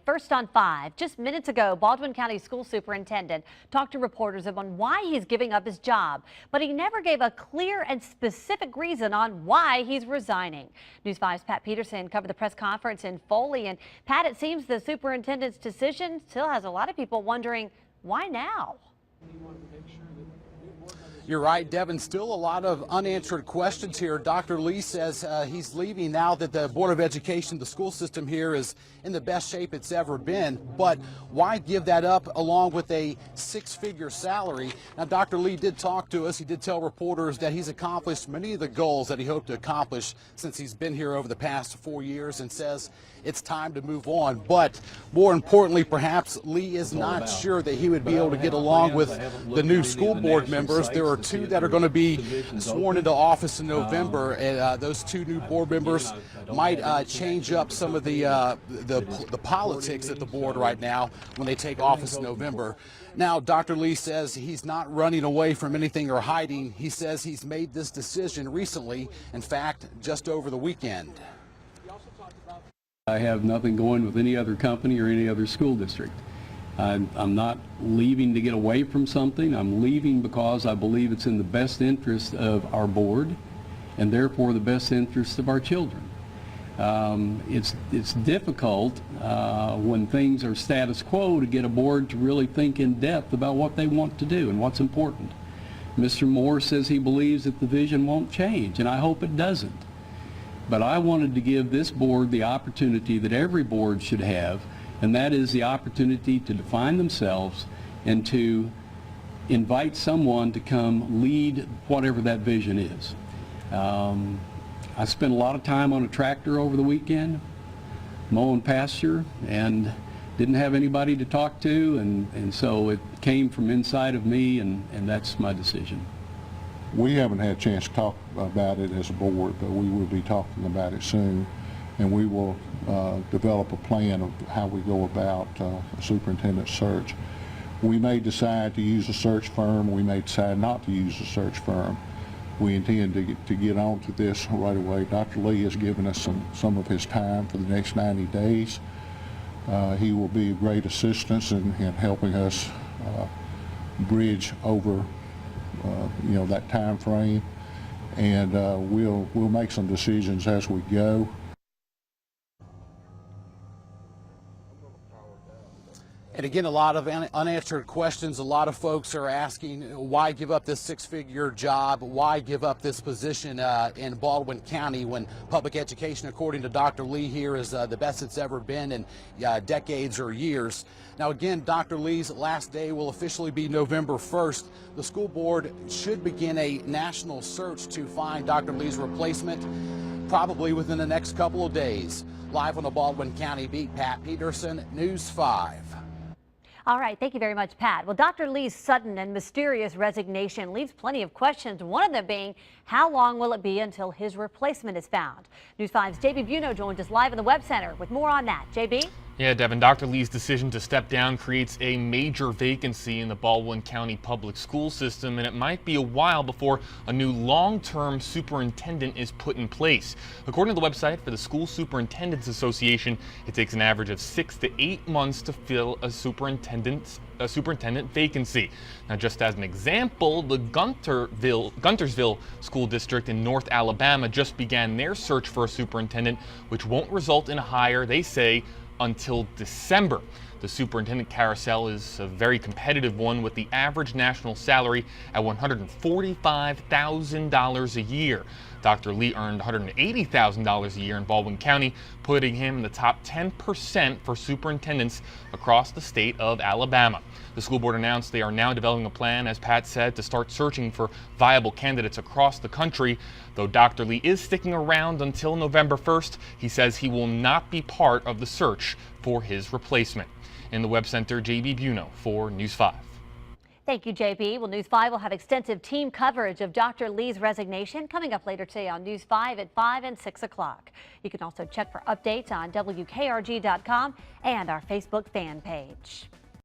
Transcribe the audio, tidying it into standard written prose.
First on 5, just minutes ago, Baldwin County School Superintendent talked to reporters on why he's giving up his job, but he never gave a clear and specific reason on why he's resigning. News 5's Pat Peterson covered the press conference in Foley, and Pat, it seems the superintendent's decision still has a lot of people wondering why now. You're right, Devin. Still a lot of unanswered questions here. Dr. Lee says he's leaving now that the Board of Education, the school system here, is in the best shape it's ever been. But why give that up along with a six-figure salary? Now, Dr. Lee did talk to us. He did tell reporters that he's accomplished many of the goals that he hoped to accomplish since he's been here over the past 4 years, and says it's time to move on. But more importantly, perhaps, Lee is not sure that he would be able to get along with the new school board members. There are two that are going to be sworn into office in November, and those two new board members might change up some of the politics at the board right now when they take office in November. Now, Dr. Lee says he's not running away from anything or hiding. He says he's made this decision recently, in fact, just over the weekend. I have nothing going with any other company or any other school district. I'm not leaving to get away from something. I'm leaving because I believe it's in the best interest of our board and therefore the best interest of our children. It's difficult when things are status quo to get a board to really think in depth about what they want to do and what's important. Mr. Moore says he believes that the vision won't change, and I hope it doesn't. But I wanted to give this board the opportunity that every board should have, and that is the opportunity to define themselves and to invite someone to come lead whatever that vision is. I spent a lot of time on a tractor over the weekend, mowing pasture, and didn't have anybody to talk to, and so it came from inside of me, and that's my decision. We haven't had a chance to talk about it as a board, but we will be talking about it soon, and we will develop a plan of how we go about a superintendent search. We may decide to use a search firm. We may decide not to use a search firm. We intend to get on to this right away. Dr. Lee has given us some of his time for the next 90 days. He will be a great assistance in helping us bridge over that time frame, and we'll make some decisions as we go. And again, a lot of unanswered questions. A lot of folks are asking, why give up this six-figure job? Why give up this position in Baldwin County when public education, according to Dr. Lee here, is the best it's ever been in decades or years? Now, again, Dr. Lee's last day will officially be November 1st. The school board should begin a national search to find Dr. Lee's replacement, probably within the next couple of days. Live on the Baldwin County beat, Pat Peterson, News 5. All right, thank you very much, Pat. Well, Dr. Lee's sudden and mysterious resignation leaves plenty of questions, one of them being, how long will it be until his replacement is found? News 5's JB Buno joins us live in the Web Center with more on that. JB? Yeah, Devin, Dr. Lee's decision to step down creates a major vacancy in the Baldwin County public school system, and it might be a while before a new long-term superintendent is put in place. According to the website for the School Superintendents Association, it takes an average of 6 to 8 months to fill a superintendent vacancy. Now, just as an example, the Guntersville School District in North Alabama just began their search for a superintendent, which won't result in a hire, they say, until December. The superintendent carousel is a very competitive one, with the average national salary at $145,000 a year. Dr. Lee earned $180,000 a year in Baldwin County, putting him in the top 10% for superintendents across the state of Alabama. The school board announced they are now developing a plan, as Pat said, to start searching for viable candidates across the country. Though Dr. Lee is sticking around until November 1st, he says he will not be part of the search for his replacement. In the Web Center, JB Buno for News 5. Thank you, JB. Well, News 5 will have extensive team coverage of Dr. Lee's resignation coming up later today on News 5 at 5 and 6 o'clock. You can also check for updates on WKRG.com and our Facebook fan page.